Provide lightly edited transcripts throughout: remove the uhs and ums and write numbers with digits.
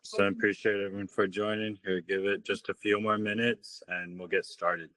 So I appreciate everyone for joining. Here, give it just a few more minutes and we'll get started.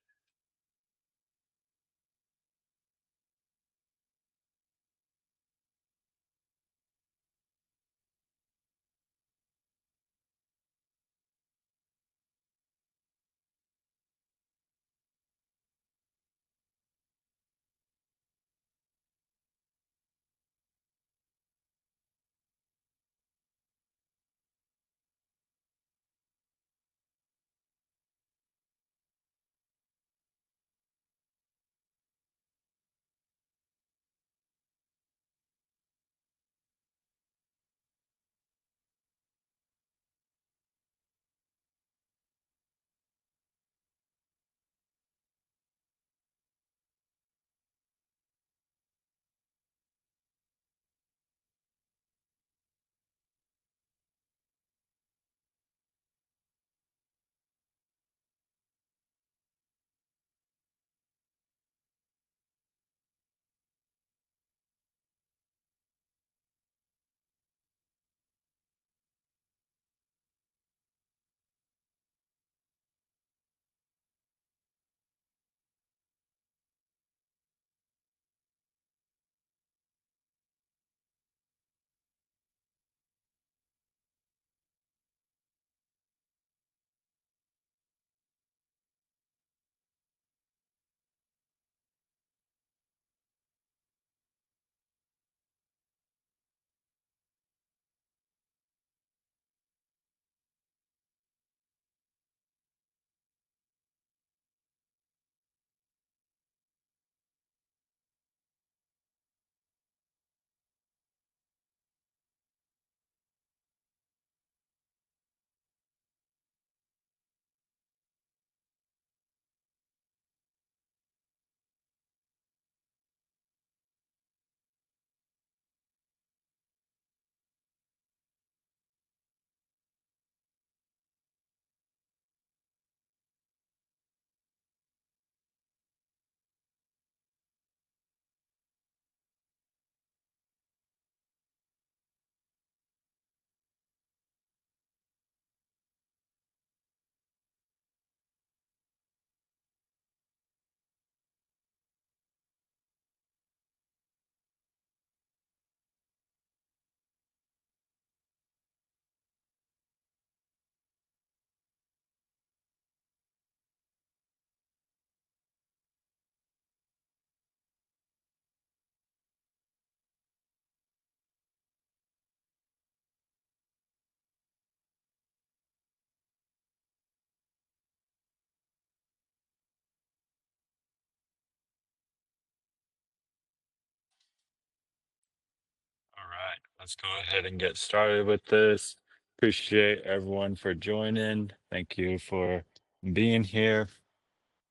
All right, let's go ahead and get started with this. Appreciate everyone for joining. Thank you for being here.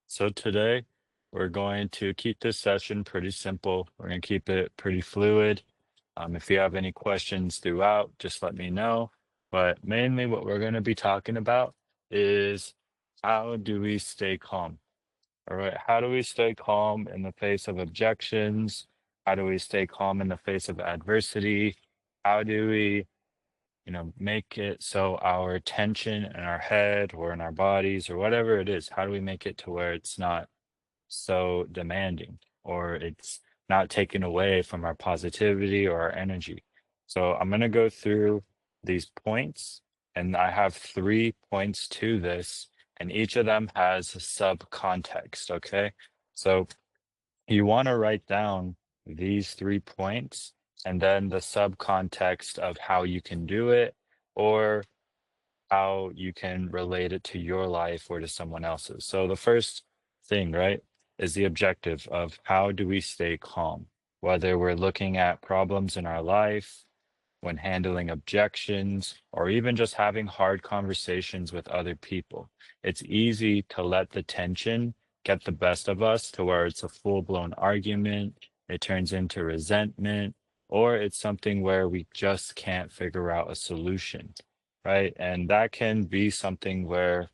So today we're going to keep this session pretty simple. We're going to keep it pretty fluid. If you have any questions throughout, just let me know. But mainly what we're going to be talking about is how do we stay calm? All right, how do we stay calm in the face of objections? How do we stay calm in the face of adversity? How do we, make it so our tension in our head or in our bodies or whatever it is, how do we make it to where it's not so demanding or it's not taken away from our positivity or our energy? So I'm going to go through these points, and I have 3 points to this, and each of them has a sub-context. Okay. So you want to write down these 3 points and then the subcontext of how you can do it or how you can relate it to your life or to someone else's. So the first thing, right, is the objective of how do we stay calm, whether we're looking at problems in our life, when handling objections, or even just having hard conversations with other people. It's easy to let the tension get the best of us to where it's a full blown argument it turns into resentment, or it's something where we just can't figure out a solution, right? And that can be something where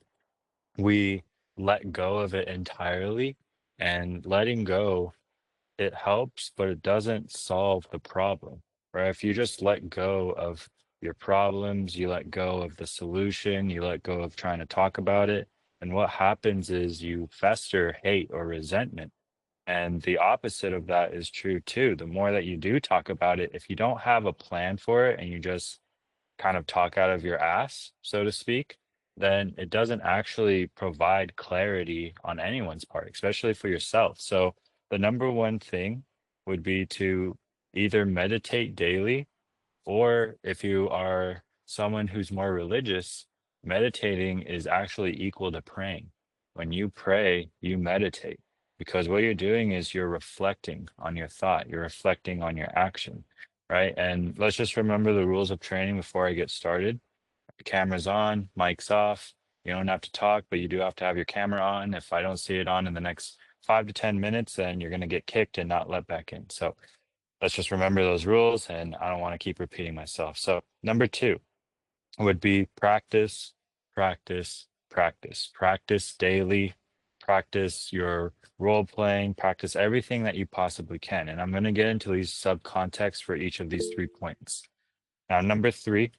we let go of it entirely. And letting go, it helps, but it doesn't solve the problem, right? If you just let go of your problems, you let go of the solution, you let go of trying to talk about it, and what happens is you fester hate or resentment. And the opposite of that is true too. The more that you do talk about it, if you don't have a plan for it and you just kind of talk out of your ass, so to speak, then it doesn't actually provide clarity on anyone's part, especially for yourself. So the number one thing would be to either meditate daily, or if you are someone who's more religious, meditating is actually equal to praying. When you pray, you meditate because what you're doing is you're reflecting on your thought, you're reflecting on your action, right? And let's just remember the rules of training before I get started. The camera's on, mic's off. You don't have to talk, but you do have to have your camera on. If I don't see it on in the next 5 to 10 minutes, then you're going to get kicked and not let back in. So let's just remember those rules, and I don't want to keep repeating myself. So number two would be practice, practice, practice. Practice daily, practice your role playing, practice everything that you possibly can. And I'm going to get into these subcontexts for each of these 3 points. Now, number three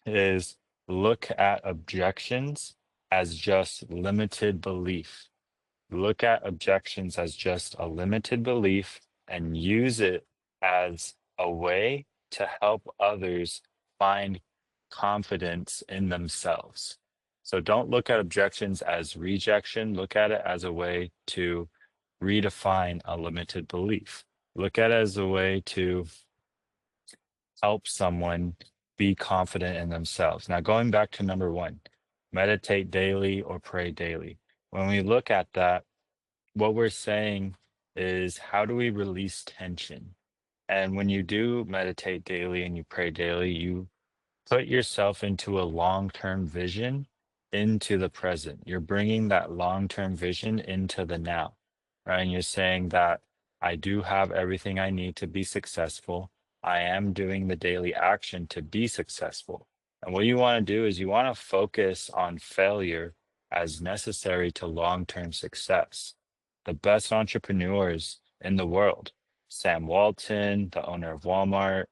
is look at objections as just limited belief. Look at objections as just a limited belief and use it as a way to help others find confidence in themselves. So don't look at objections as rejection. Look at it as a way to redefine a limited belief. Look at it as a way to help someone be confident in themselves. Now, going back to number one, meditate daily or pray daily. When we look at that, what we're saying is how do we release tension? And when you do meditate daily and you pray daily, you put yourself into a long-term vision into the present. You're bringing that long-term vision into the now, right? And you're saying that I do have everything I need to be successful. I am doing the daily action to be successful. And what you want to do is you want to focus on failure as necessary to long-term success. The best entrepreneurs in the world, Sam Walton, the owner of Walmart,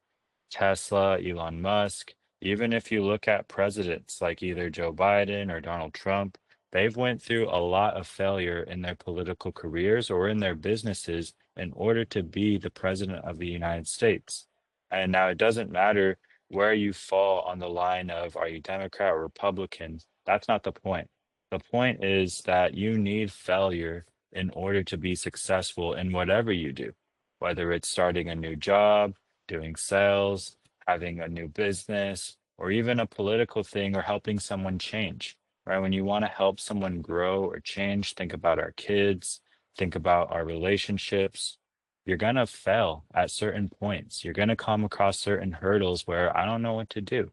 Tesla, Elon Musk, even if you look at presidents like either Joe Biden or Donald Trump, they've went through a lot of failure in their political careers or in their businesses in order to be the president of the United States. And now it doesn't matter where you fall on the line of are you Democrat or Republican? That's not the point. The point is that you need failure in order to be successful in whatever you do, whether it's starting a new job, doing sales, having a new business, or even a political thing or helping someone change, right? When you want to help someone grow or change, think about our kids, think about our relationships. You're going to fail at certain points. You're going to come across certain hurdles where I don't know what to do,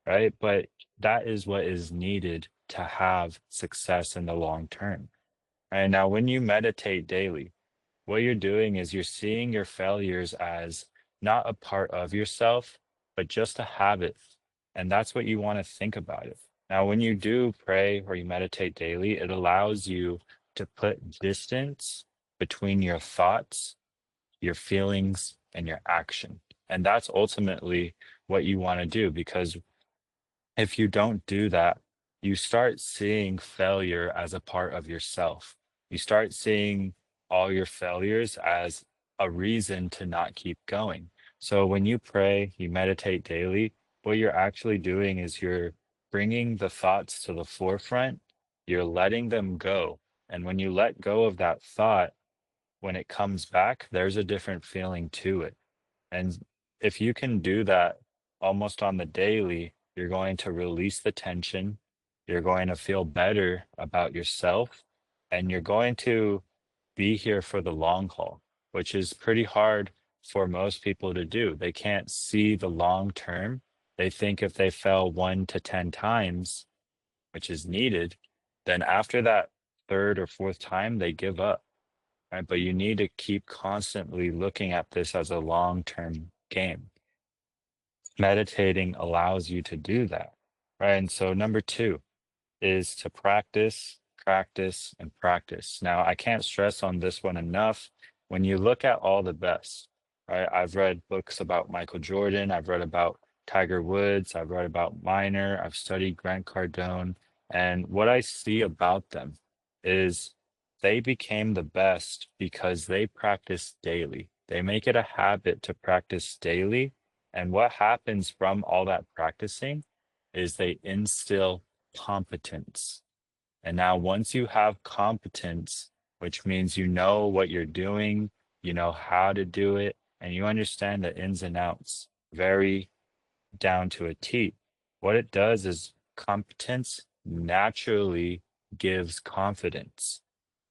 right? But that is what is needed to have success in the long term. And now, when you meditate daily, what you're doing is you're seeing your failures as not a part of yourself, but just a habit. And that's what you want to think about it. Now, when you do pray or you meditate daily, it allows you to put distance between your thoughts, your feelings, and your action. And that's ultimately what you want to do because if you don't do that, you start seeing failure as a part of yourself. You start seeing all your failures as a reason to not keep going. So when you pray, you meditate daily, what you're actually doing is you're bringing the thoughts to the forefront, you're letting them go. And when you let go of that thought, when it comes back, there's a different feeling to it. And if you can do that almost on the daily, you're going to release the tension. You're going to feel better about yourself, and you're going to be here for the long haul, which is pretty hard for most people to do. They can't see the long term. They think if they fell 1 to 10 times, which is needed, then after that third or fourth time, they give up. right? But you need to keep constantly looking at this as a long-term game. Meditating allows you to do that, right? And so number two is to practice, practice, and practice. Now, I can't stress on this one enough. When you look at all the best, right? I've read books about Michael Jordan, I've read about Tiger Woods, I've read about Minor, I've studied Grant Cardone, and what I see about them is they became the best because they practice daily. They make it a habit to practice daily. And what happens from all that practicing is they instill competence. And now, once you have competence, which means you know what you're doing, you know how to do it, and you understand the ins and outs very down to a T, what it does is competence naturally gives confidence.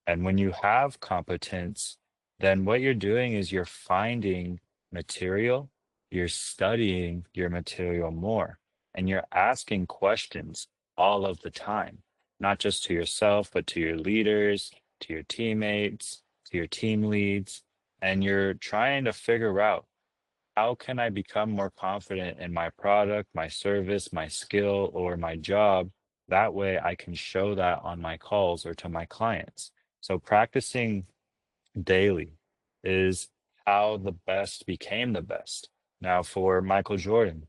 And when you have competence, then what you're doing is you're finding material, you're studying your material more, and you're asking questions all of the time, not just to yourself, but to your leaders, to your teammates, to your team leads. And you're trying to figure out, how can I become more confident in my product, my service, my skill, or my job? That way I can show that on my calls or to my clients. So practicing daily is how the best became the best. Now, for Michael Jordan,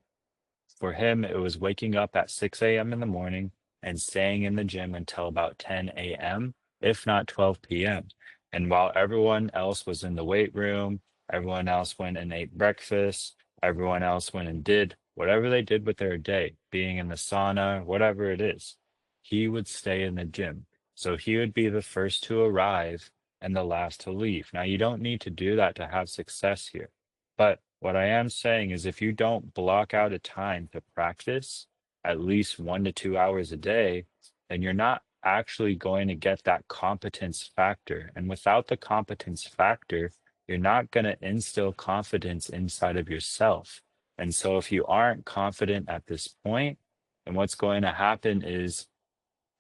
for him, it was waking up at 6 a.m. in the morning and staying in the gym until about 10 a.m., if not 12 p.m. And while everyone else was in the weight room, everyone else went and ate breakfast, everyone else went and did whatever they did with their day, being in the sauna, whatever it is, he would stay in the gym. So he would be the first to arrive and the last to leave. Now, you don't need to do that to have success here. But what I am saying is if you don't block out a time to practice at least 1 to 2 hours a day, then you're not actually going to get that competence factor. And without the competence factor, you're not going to instill confidence inside of yourself. And so if you aren't confident at this point, then what's going to happen is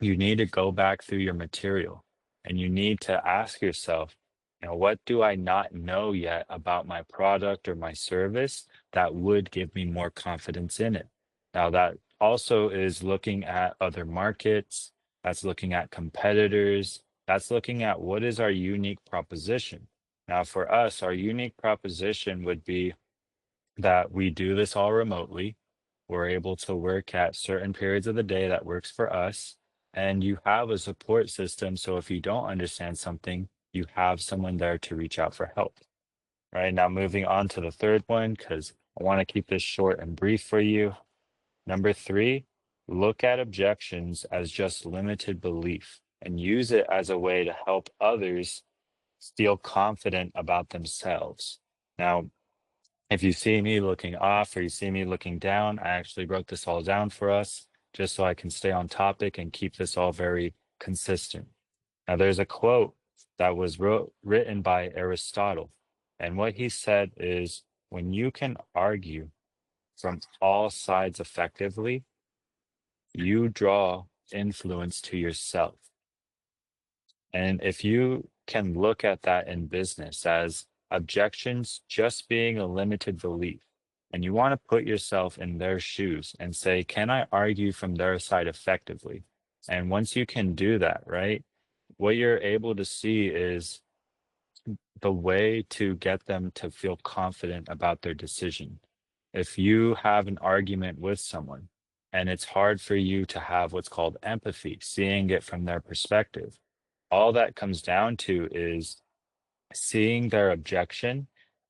you need to go back through your material and you need to ask yourself, what do I not know yet about my product or my service that would give me more confidence in it? Now, that also is looking at other markets, that's looking at competitors, that's looking at what is our unique proposition. Now, for us, our unique proposition would be that we do this all remotely. We're able to work at certain periods of the day that works for us. And you have a support system. So if you don't understand something, you have someone there to reach out for help. Right now, moving on to the third one, because I want to keep this short and brief for you. Number three, look at objections as just limited belief and use it as a way to help others feel confident about themselves. Now, if you see me looking off or you see me looking down, I actually wrote this all down for us just so I can stay on topic and keep this all very consistent. Now, there's a quote that was written by Aristotle. And what he said is, when you can argue from all sides effectively, you draw influence to yourself. And if you can look at that in business as objections just being a limited belief, and you want to put yourself in their shoes and say, can I argue from their side effectively? And once you can do that, right, what you're able to see is the way to get them to feel confident about their decision. If you have an argument with someone and it's hard for you to have what's called empathy, seeing it from their perspective, all that comes down to is seeing their objection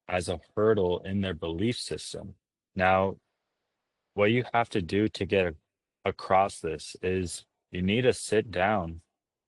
as a hurdle in their belief system. Now, what you have to do to get across this is you need to sit down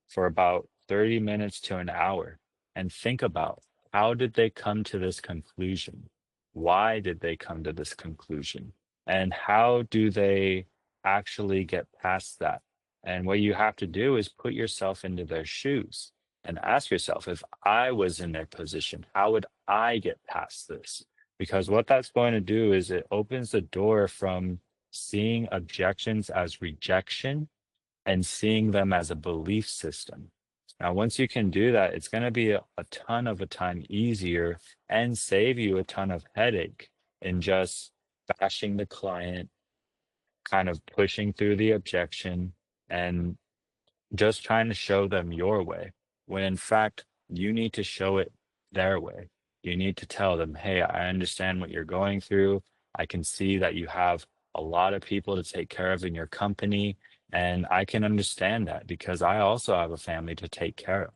for about 30 minutes to an hour and think about, how did they come to this conclusion? Why did they come to this conclusion? And how do they actually get past that? And what you have to do is put yourself into their shoes and ask yourself, if I was in their position, how would I get past this? Because what that's going to do is it opens the door from seeing objections as rejection and seeing them as a belief system. Now, once you can do that, it's going to be a ton of a time easier and save you a ton of headache in just bashing the client, kind of pushing through the objection, and just trying to show them your way, when in fact, you need to show it their way. You need to tell them, hey, I understand what you're going through. I can see that you have a lot of people to take care of in your company. And I can understand that because I also have a family to take care of.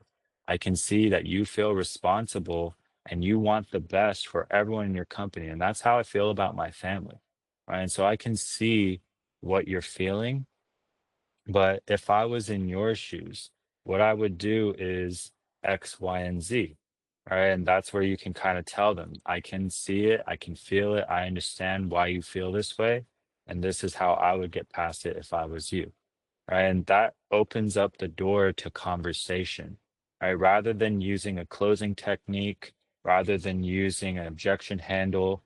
I can see that you feel responsible and you want the best for everyone in your company. And that's how I feel about my family. Right. And so I can see what you're feeling, but if I was in your shoes, what I would do is X, Y, and Z. Right. And that's where you can kind of tell them, I can see it, I can feel it, I understand why you feel this way. And this is how I would get past it if I was you. Right. And that opens up the door to conversation. Right. Rather than using a closing technique, rather than using an objection handle,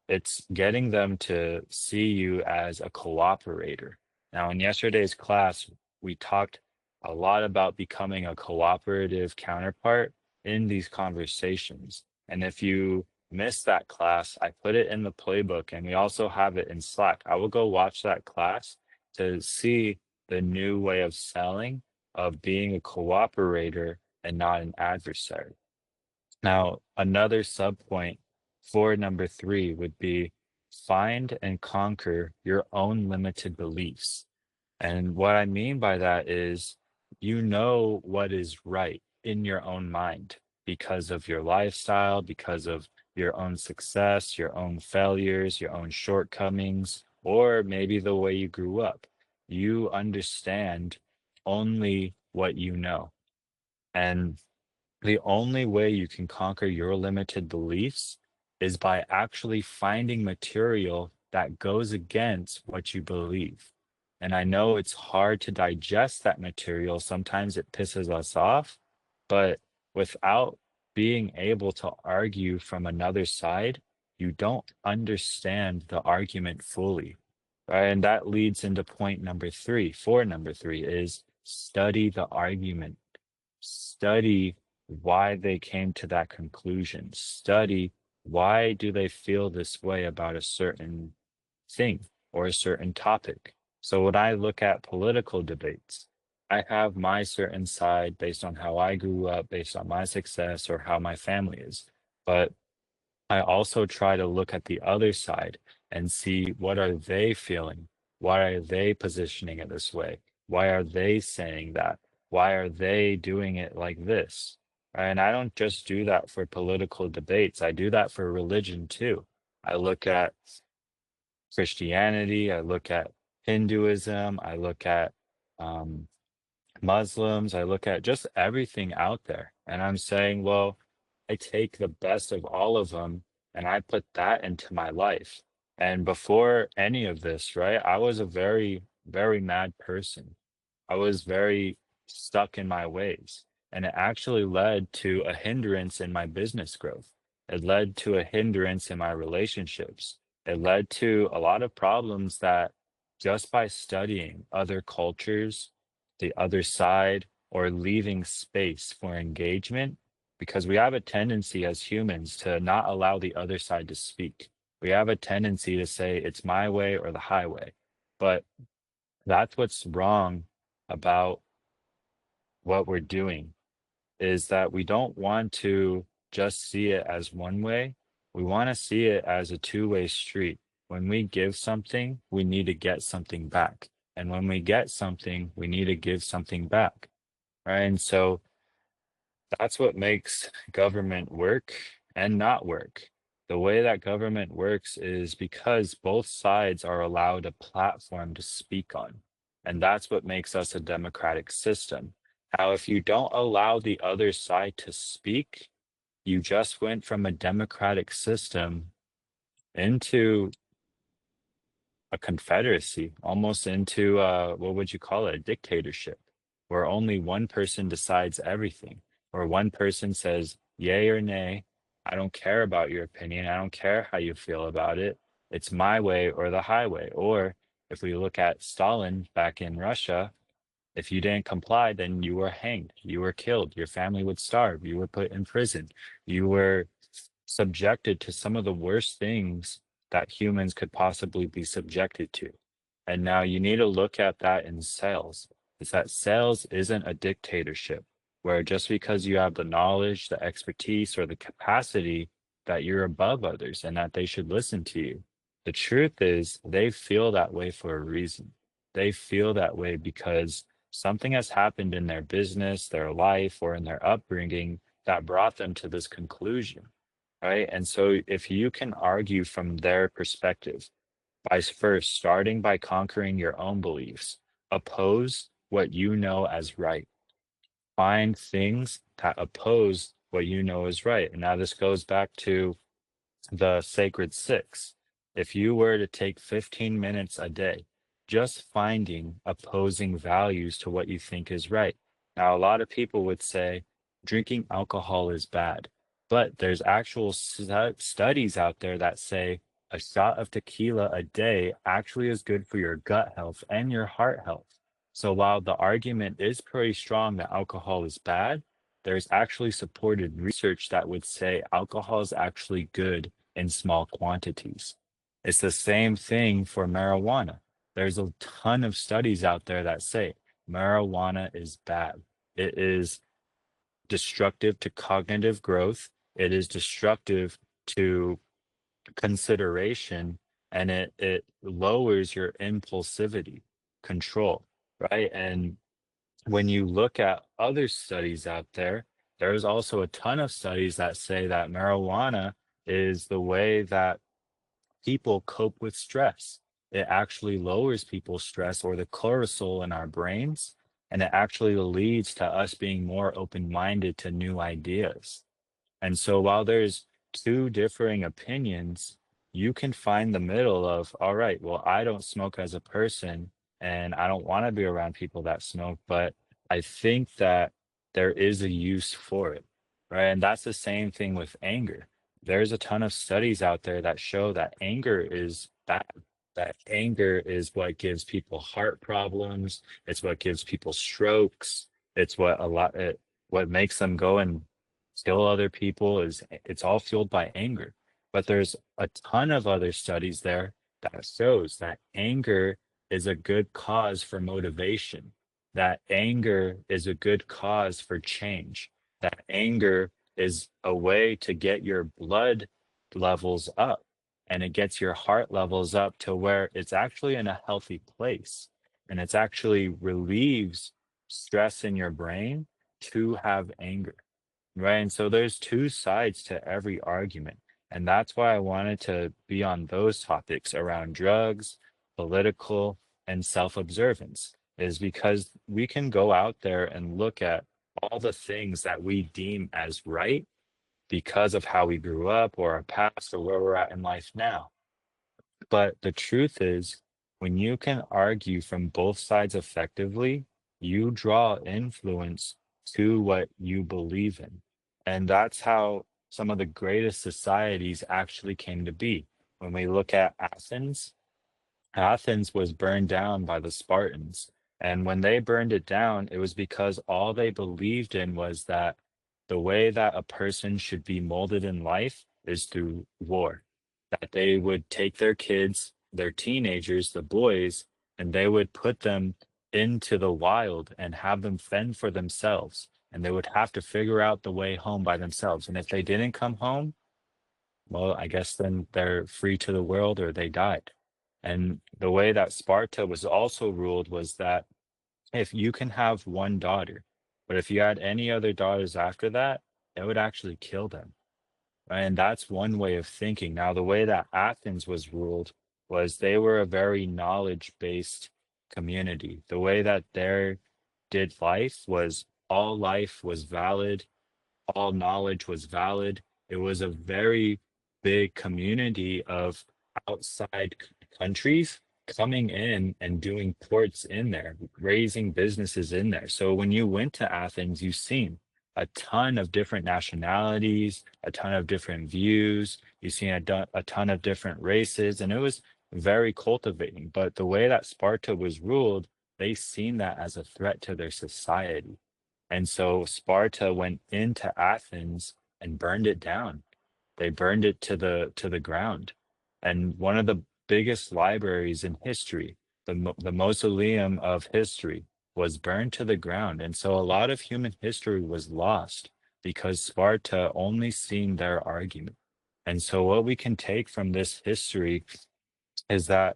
it's getting them to see you as a cooperator. Now, in yesterday's class, we talked a lot about becoming a cooperative counterpart in these conversations. And if you missed that class, I put it in the playbook and we also have it in Slack. I will go watch that class to see the new way of selling, of being a cooperator and not an adversary. Now, another subpoint for number three would be find and conquer your own limited beliefs. And what I mean by that is you know what is right in your own mind because of your lifestyle, because of your own success, your own failures, your own shortcomings, or maybe the way you grew up. You understand only what you know. And the only way you can conquer your limited beliefs is by actually finding material that goes against what you believe. And I know it's hard to digest that material. Sometimes it pisses us off, but without being able to argue from another side, you don't understand the argument fully. Right? And that leads into point number three. For number three is study the argument. Study why they came to that conclusion. Study why do they feel this way about a certain thing or a certain topic. So when I look at political debates, I have my certain side based on how I grew up, based on my success or how my family is. But I also try to look at the other side and see what are they feeling? Why are they positioning it this way? Why are they saying that? Why are they doing it like this? And I don't just do that for political debates. I do that for religion too. I look at Christianity, I look at Hinduism, I look at um, Muslims, I look at just everything out there. And I'm saying, well, I take the best of all of them and I put that into my life. And before any of this, right, I was a very, very mad person. I was very stuck in my ways. And it actually led to a hindrance in my business growth. It led to a hindrance in my relationships. It led to a lot of problems that just by studying other cultures, the other side, or leaving space for engagement, because we have a tendency as humans to not allow the other side to speak. We have a tendency to say it's my way or the highway. But that's what's wrong about what we're doing is that we don't want to just see it as one way. We want to see it as a two-way street. When we give something, we need to get something back. And when we get something, we need to give something back. Right. And so that's what makes government work and not work. The way that government works is because both sides are allowed a platform to speak on. And that's what makes us a democratic system. Now, if you don't allow the other side to speak, you just went from a democratic system into a confederacy, almost into what would you call it, a dictatorship, where only one person decides everything, where one person says yay or nay. I don't care about your opinion. I don't care how you feel about it. It's my way or the highway. Or if we look at Stalin back in Russia, If you didn't comply, then you were hanged, you were killed, your family would starve, you were put in prison, you were subjected to some of the worst things that humans could possibly be subjected to. And now you need to look at that in sales, is that sales isn't a dictatorship where just because you have the knowledge, the expertise, or the capacity that you're above others and that they should listen to you. The truth is, they feel that way for a reason. They feel that way because something has happened in their business, their life, or in their upbringing that brought them to this conclusion, right? And so if you can argue from their perspective by first starting by conquering your own beliefs, oppose what you know as right, find things that oppose what you know is right. And now this goes back to the sacred six. If you were to take 15 minutes a day, just finding opposing values to what you think is right. Now, a lot of people would say drinking alcohol is bad, but there's actual studies out there that say a shot of tequila a day actually is good for your gut health and your heart health. So while the argument is pretty strong that alcohol is bad, there's actually supported research that would say alcohol is actually good in small quantities. It's the same thing for marijuana. There's a ton of studies out there that say marijuana is bad. It is destructive to cognitive growth. It is destructive to consideration, and it lowers your impulsivity control, right? And when you look at other studies out there, there's also a ton of studies that say that marijuana is the way that people cope with stress. It actually lowers people's stress or the cortisol in our brains, and it actually leads to us being more open-minded to new ideas. And so while there's two differing opinions, you can find the middle of, all right, well, I don't smoke as a person and I don't want to be around people that smoke, but I think that there is a use for it, right? And that's the same thing with anger. There's a ton of studies out there that show that anger is bad, that anger is what gives people heart problems. It's what gives people strokes. It's what makes them go and kill other people. Is it's all fueled by anger. But there's a ton of other studies there that shows that anger is a good cause for motivation, that anger is a good cause for change, that anger is a way to get your blood levels up, and it gets your heart levels up to where it's actually in a healthy place, and it's actually relieves stress in your brain to have anger. Right. And so there's two sides to every argument. And that's why I wanted to be on those topics around drugs, political, and self-observance, is because we can go out there and look at all the things that we deem as right because of how we grew up or our past or where we're at in life now. But the truth is, when you can argue from both sides effectively, you draw influence to what you believe in. And that's how some of the greatest societies actually came to be. When we look at Athens, Athens was burned down by the Spartans. And when they burned it down, it was because all they believed in was that the way that a person should be molded in life is through war. That they would take their kids, their teenagers, the boys, and they would put them into the wild and have them fend for themselves. And they would have to figure out the way home by themselves. And if they didn't come home, well, I guess then they're free to the world or they died. And the way that Sparta was also ruled was that if you can have one daughter, but if you had any other daughters after that, it would actually kill them. Right? And that's one way of thinking. Now, the way that Athens was ruled was they were a very knowledge-based community. The way that they did life was valid, all knowledge was valid. It was a very big community of outside countries coming in and doing ports in there, raising businesses in there. So when you went to Athens, you've seen a ton of different nationalities, a ton of different views. You've seen a ton of different races, and it was very cultivating. But the way that Sparta was ruled they seen that as a threat to their society. And so Sparta went into Athens and burned it down. They burned it to the ground. And one of the biggest libraries in history, the mausoleum of history, was burned to the ground. And so a lot of human history was lost because Sparta only seen their argument. And so what we can take from this history is that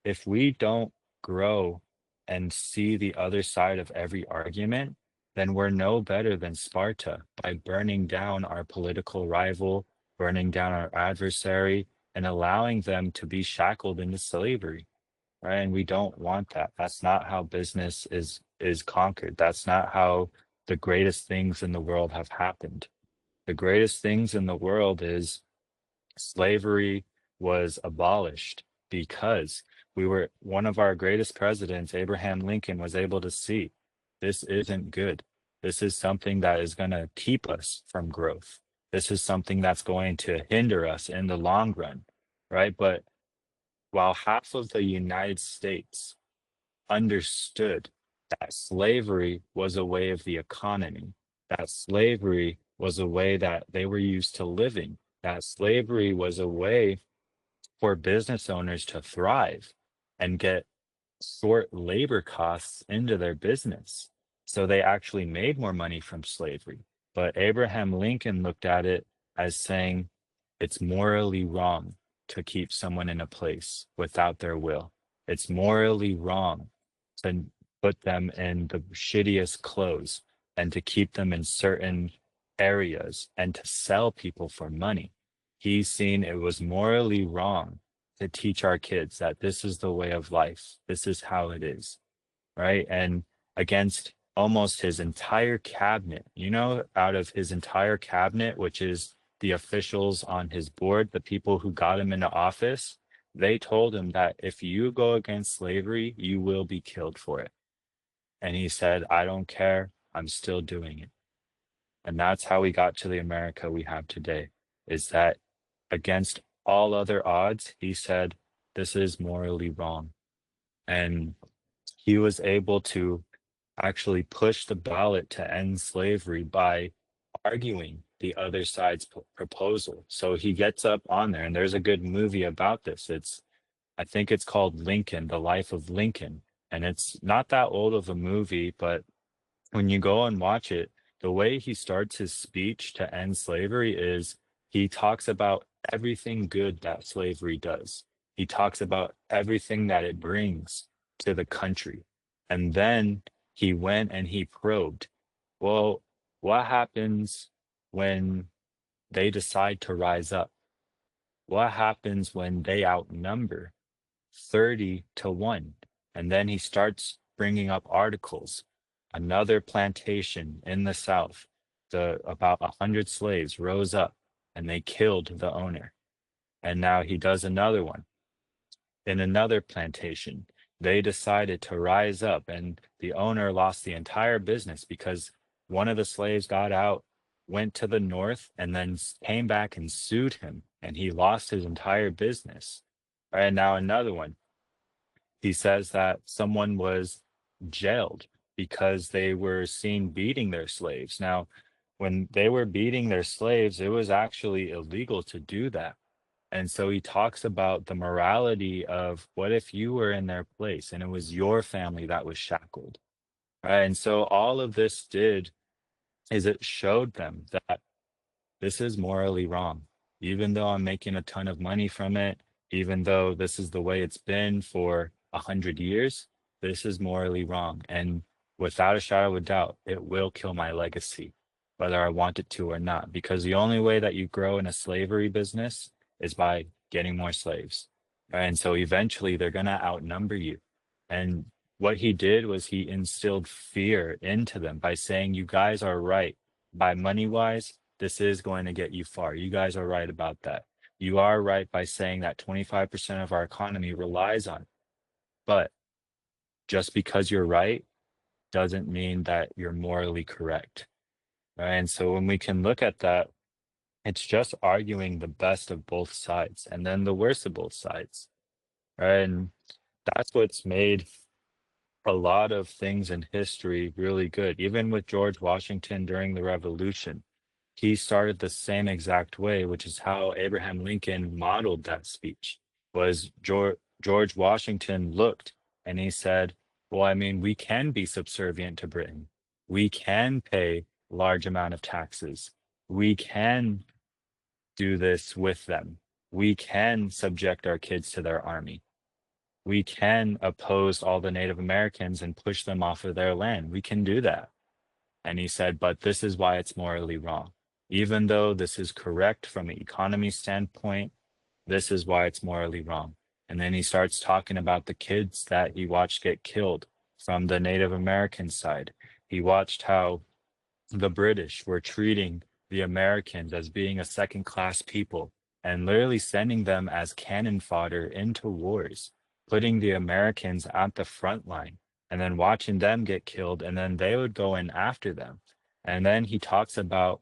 if we don't grow and see the other side of every argument, then we're no better than Sparta by burning down our political rival, burning down our adversary, and allowing them to be shackled into slavery. Right. And we don't want that. That's not how business is conquered. That's not how the greatest things in the world have happened. The greatest things in the world is slavery was abolished because one of our greatest presidents, Abraham Lincoln, was able to see this isn't good. This is something that is going to keep us from growth. This is something that's going to hinder us in the long run, right? But while half of the United States understood that slavery was a way of the economy, that slavery was a way that they were used to living, that slavery was a way for business owners to thrive and get short labor costs into their business. So they actually made more money from slavery. But Abraham Lincoln looked at it as saying it's morally wrong to keep someone in a place without their will. It's morally wrong to put them in the shittiest clothes and to keep them in certain areas and to sell people for money. He's seen it was morally wrong to teach our kids that this is the way of life. This is how it is, right? And against almost his entire cabinet, out of his entire cabinet, which is the officials on his board, the people who got him into office, they told him that if you go against slavery, you will be killed for it. And he said, I don't care. I'm still doing it. And that's how we got to the America we have today, is that against all other odds, he said, this is morally wrong. And he was able to actually push the ballot to end slavery by arguing the other side's proposal. So he gets up on there, and there's a good movie about this. I think it's called Lincoln, The Life of Lincoln. And it's not that old of a movie, but when you go and watch it, the way he starts his speech to end slavery is he talks about everything good that slavery does. He talks about everything that it brings to the country. And then he went and he probed, well, what happens when they decide to rise up? What happens when they outnumber 30-1? And then he starts bringing up articles. Another plantation in the South, about 100 slaves rose up and they killed the owner. And now he does another one. In another plantation, they decided to rise up, and the owner lost the entire business because one of the slaves got out, went to the north, and then came back and sued him, and he lost his entire business. And now another one. He says that someone was jailed because they were seen beating their slaves. Now, when they were beating their slaves, it was actually illegal to do that. And so he talks about the morality of what if you were in their place and it was your family that was shackled. Right? And so all of this did is it showed them that this is morally wrong. Even though I'm making a ton of money from it, even though this is the way it's been for 100 years, this is morally wrong. And without a shadow of a doubt, it will kill my legacy, whether I want it to or not. Because the only way that you grow in a slavery business is by getting more slaves. And so eventually they're going to outnumber you. And what he did was he instilled fear into them by saying, you guys are right. By money wise, this is going to get you far. You guys are right about that. You are right by saying that 25% of our economy relies on it. But just because you're right doesn't mean that you're morally correct. Right? And so when we can look at that, it's just arguing the best of both sides and then the worst of both sides. Right? And that's what's made a lot of things in history really good. Even with George Washington during the Revolution, he started the same exact way, which is how Abraham Lincoln modeled that speech. Was George Washington looked and he said, "Well, I mean, we can be subservient to Britain. We can pay large amount of taxes. We can do this with them. We can subject our kids to their army. We can oppose all the Native Americans and push them off of their land. We can do that." And he said, "But this is why it's morally wrong. Even though this is correct from an economy standpoint, this is why it's morally wrong." And then he starts talking about the kids that he watched get killed from the Native American side. He watched how the British were treating the Americans as being a second class people and literally sending them as cannon fodder into wars, putting the Americans at the front line and then watching them get killed, and then they would go in after them. And then he talks about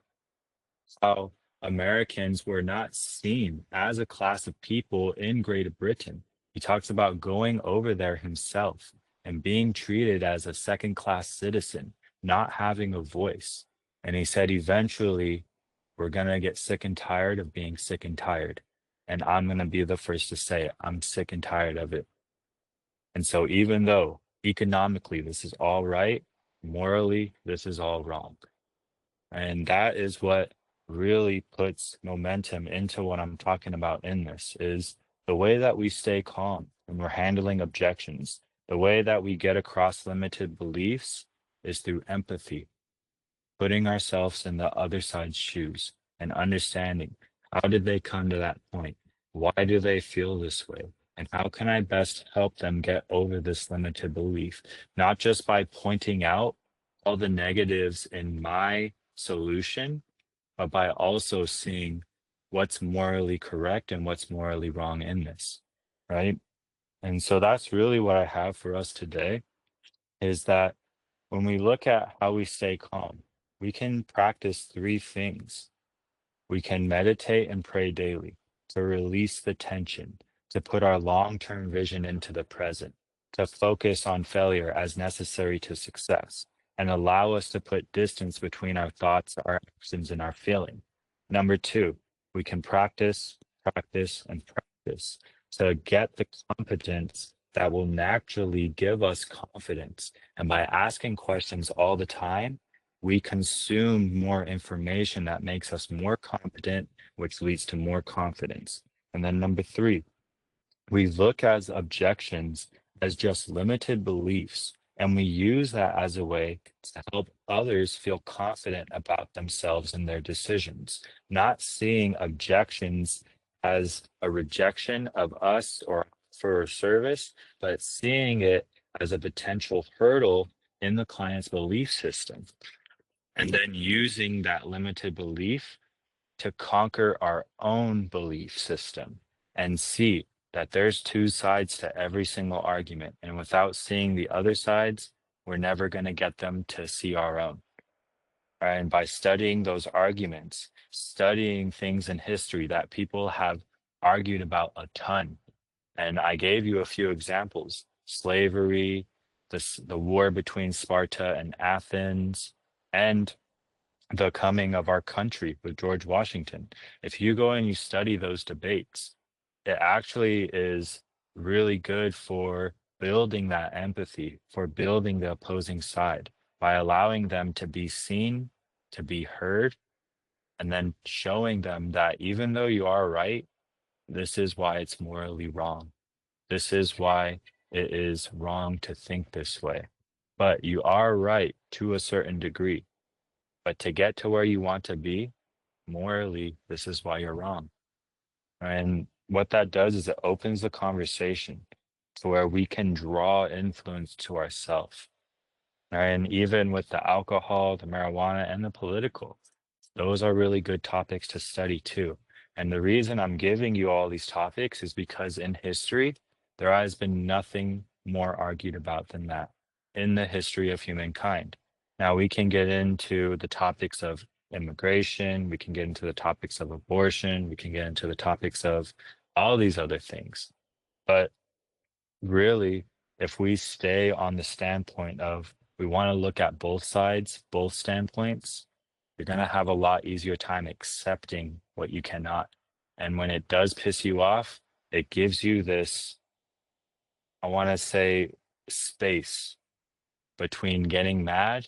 how Americans were not seen as a class of people in Great Britain. He talks about going over there himself and being treated as a second class citizen, not having a voice. And he said, eventually, we're going to get sick and tired of being sick and tired. And I'm going to be the first to say it. I'm sick and tired of it. And so, even though economically this is all right, morally, this is all wrong. And that is what really puts momentum into what I'm talking about in this is the way that we stay calm when we're handling objections. The way that we get across limited beliefs is through empathy, putting ourselves in the other side's shoes and understanding how did they come to that point? Why do they feel this way? And how can I best help them get over this limited belief? Not just by pointing out all the negatives in my solution, but by also seeing what's morally correct and what's morally wrong in this, right? And so that's really what I have for us today is that when we look at how we stay calm, we can practice three things. We can meditate and pray daily to release the tension, to put our long-term vision into the present, to focus on failure as necessary to success, and allow us to put distance between our thoughts, our actions, and our feeling. Number two, we can practice, practice, and practice to get the competence that will naturally give us confidence. And by asking questions all the time, we consume more information that makes us more competent, which leads to more confidence. And then number three, we look as objections as just limited beliefs, and we use that as a way to help others feel confident about themselves and their decisions, not seeing objections as a rejection of us or for service, but seeing it as a potential hurdle in the client's belief system and then using that limited belief to conquer our own belief system and see that there's two sides to every single argument. And without seeing the other sides, we're never going to get them to see our own. And by studying those arguments, studying things in history that people have argued about a ton. And I gave you a few examples: slavery, the war between Sparta and Athens, and the coming of our country with George Washington. If you go and you study those debates, it actually is really good for building that empathy, for building the opposing side by allowing them to be seen, to be heard, and then showing them that even though you are right, this is why it's morally wrong. This is why it is wrong to think this way. But you are right to a certain degree. But to get to where you want to be, morally, this is why you're wrong. And what that does is it opens the conversation to where we can draw influence to ourselves. And even with the alcohol, the marijuana, and the political, those are really good topics to study too. And the reason I'm giving you all these topics is because in history, there has been nothing more argued about than that in the history of humankind. Now, we can get into the topics of immigration, we can get into the topics of abortion, we can get into the topics of all these other things. But really, if we stay on the standpoint of we want to look at both sides, both standpoints, you're going to have a lot easier time accepting what you cannot. And when it does piss you off, it gives you this, I want to say, space between getting mad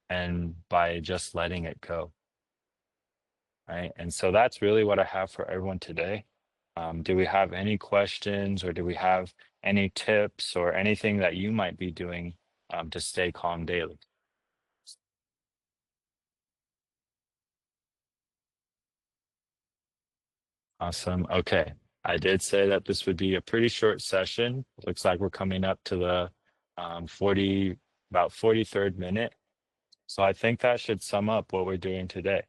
and by just letting it go. Right. And so that's really what I have for everyone today. Do we have any questions, or do we have any tips or anything that you might be doing to stay calm daily? Awesome. Okay. I did say that this would be a pretty short session. Looks like we're coming up to the 40, about 43rd minute. So I think that should sum up what we're doing today.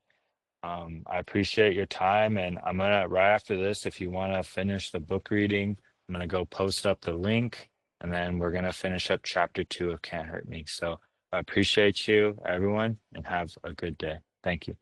I appreciate your time, and I'm gonna, right after this, if you want to finish the book reading, I'm gonna go post up the link, and then we're gonna finish up chapter 2 of Can't Hurt Me. So I appreciate you, everyone, and have a good day. Thank you.